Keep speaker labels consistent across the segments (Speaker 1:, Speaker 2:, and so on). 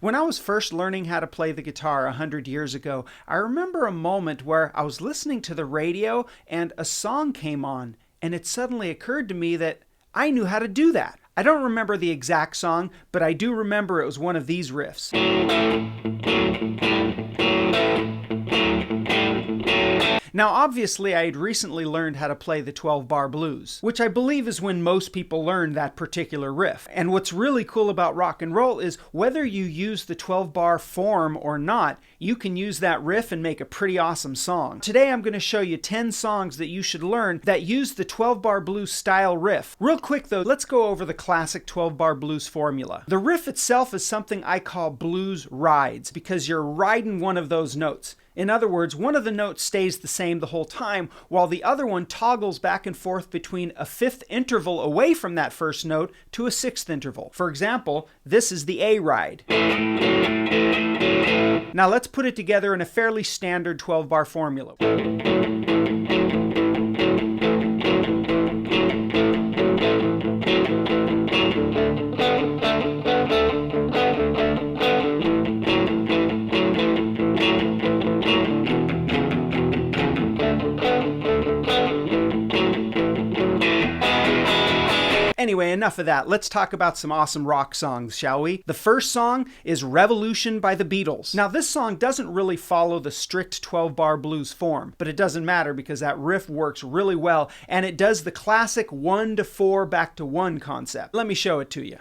Speaker 1: When I was first learning how to play the guitar 100 years ago, I remember a moment where I was listening to the radio and a song came on, and it suddenly occurred to me that I knew how to do that. I don't remember the exact song, but I do remember it was one of these riffs. Now obviously I had recently learned how to play the 12-bar blues, which I believe is when most people learn that particular riff. And what's really cool about rock and roll is whether you use the 12-bar form or not, you can use that riff and make a pretty awesome song. Today I'm going to show you 10 songs that you should learn that use the 12-bar blues style riff. Real quick though, let's go over the classic 12-bar blues formula. The riff itself is something I call blues rides because you're riding one of those notes. In other words, one of the notes stays the same the whole time, while the other one toggles back and forth between a fifth interval away from that first note to a sixth interval. For example, this is the A ride. Now let's put it together in a fairly standard 12-bar formula. Anyway, enough of that. Let's talk about some awesome rock songs, shall we? The first song is Revolution by the Beatles. Now, this song doesn't really follow the strict 12-bar blues form, but it doesn't matter because that riff works really well, and it does the classic 1-4 back to 1 concept. Let me show it to you.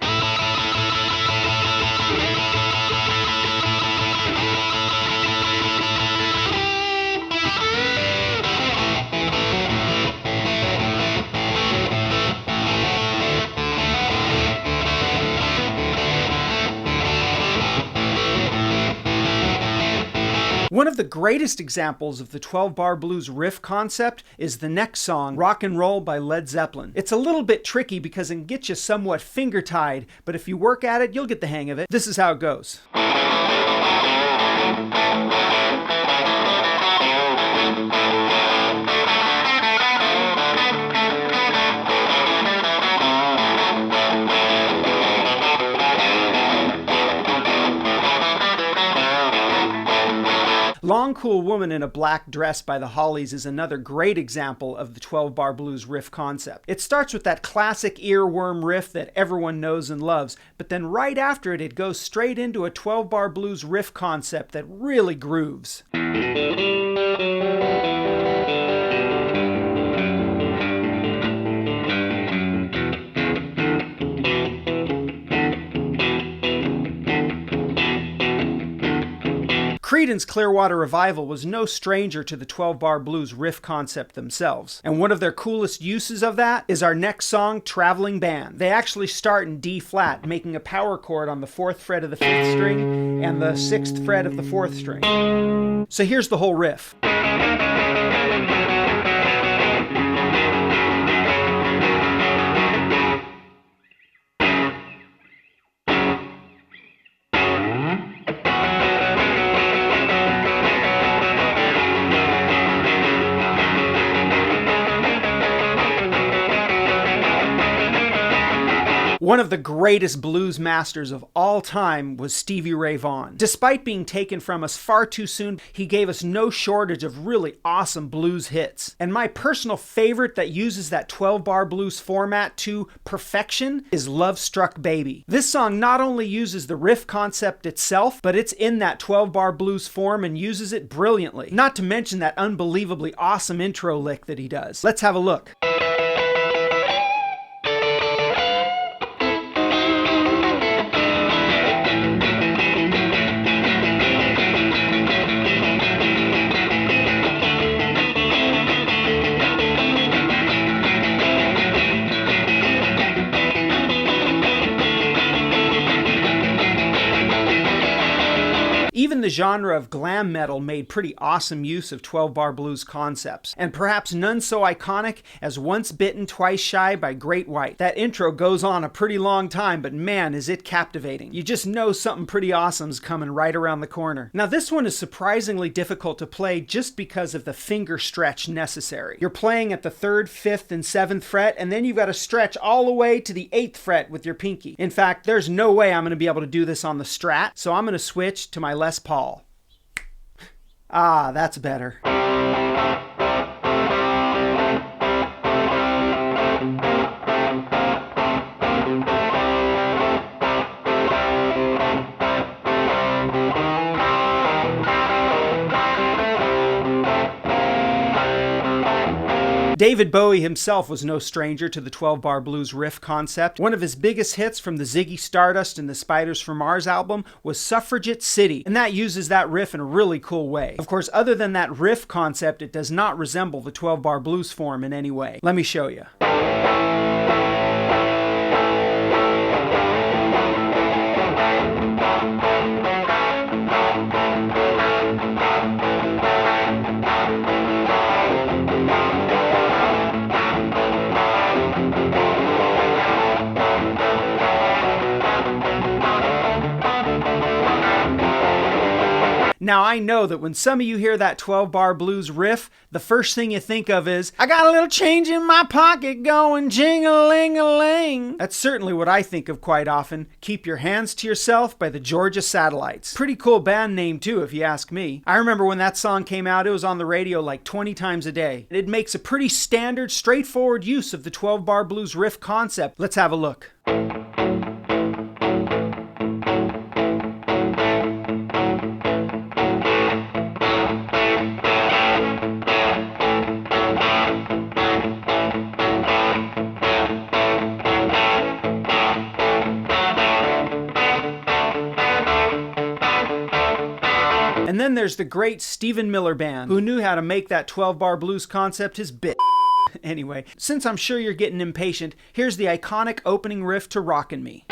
Speaker 1: One of the greatest examples of the 12-bar blues riff concept is the next song, Rock and Roll by Led Zeppelin. It's a little bit tricky because it can get you somewhat finger-tied, but if you work at it, you'll get the hang of it. This is how it goes. Long Cool Woman in a Black Dress by the Hollies is another great example of the 12-bar blues riff concept. It starts with that classic earworm riff that everyone knows and loves, but then right after it, it goes straight into a 12-bar blues riff concept that really grooves. Creedence Clearwater Revival was no stranger to the 12-bar blues riff concept themselves. And one of their coolest uses of that is our next song, Traveling Band. They actually start in D flat, making a power chord on the 4th fret of the 5th string and the 6th fret of the 4th string. So here's the whole riff. One of the greatest blues masters of all time was Stevie Ray Vaughan. Despite being taken from us far too soon, he gave us no shortage of really awesome blues hits. And my personal favorite that uses that 12-bar blues format to perfection is Love Struck Baby. This song not only uses the riff concept itself, but it's in that 12-bar blues form and uses it brilliantly. Not to mention that unbelievably awesome intro lick that he does. Let's have a look. Even Even the genre of glam metal made pretty awesome use of 12-bar blues concepts, and perhaps none so iconic as Once Bitten, Twice Shy by Great White. That intro goes on a pretty long time, but man, is it captivating. You just know something pretty awesome's coming right around the corner. Now this one is surprisingly difficult to play just because of the finger stretch necessary. You're playing at the 3rd, 5th, and 7th fret, and then you've got to stretch all the way to the 8th fret with your pinky. In fact, there's no way I'm going to be able to do this on the Strat, so I'm going to switch to my Les Paul. Ah, that's better. David Bowie himself was no stranger to the 12-bar blues riff concept. One of his biggest hits from the Ziggy Stardust and the Spiders from Mars album was Suffragette City, and that uses that riff in a really cool way. Of course, other than that riff concept, it does not resemble the 12-bar blues form in any way. Let me show you. Now I know that when some of you hear that 12-bar blues riff, the first thing you think of is, I got a little change in my pocket going jing-a-ling-a-ling. That's certainly what I think of quite often. Keep Your Hands to Yourself by the Georgia Satellites. Pretty cool band name too, if you ask me. I remember when that song came out, it was on the radio like 20 times a day. It makes a pretty standard, straightforward use of the 12-bar blues riff concept. Let's have a look. And then there's the great Stephen Miller Band, who knew how to make that 12-bar blues concept his bit. Anyway, since I'm sure you're getting impatient, here's the iconic opening riff to Rockin' Me.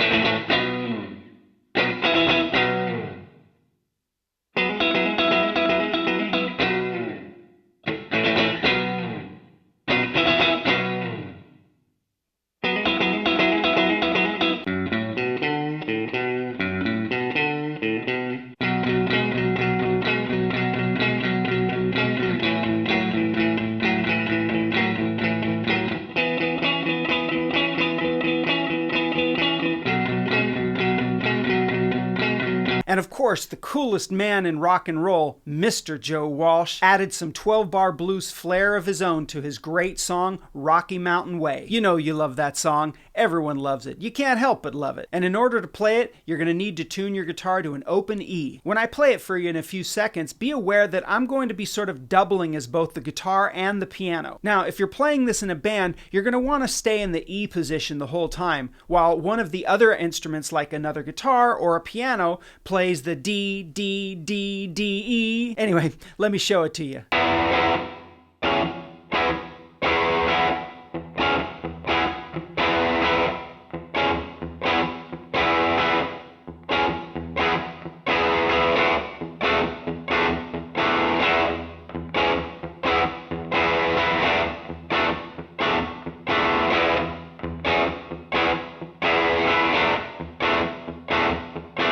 Speaker 1: And of course, the coolest man in rock and roll, Mr. Joe Walsh, added some 12-bar blues flair of his own to his great song, Rocky Mountain Way. You know you love that song. Everyone loves it. You can't help but love it. And in order to play it, you're going to need to tune your guitar to an open E. When I play it for you in a few seconds, be aware that I'm going to be sort of doubling as both the guitar and the piano. Now, if you're playing this in a band, you're going to want to stay in the E position the whole time, while one of the other instruments like another guitar or a piano plays the D, D, D, D, E. Anyway, let me show it to you.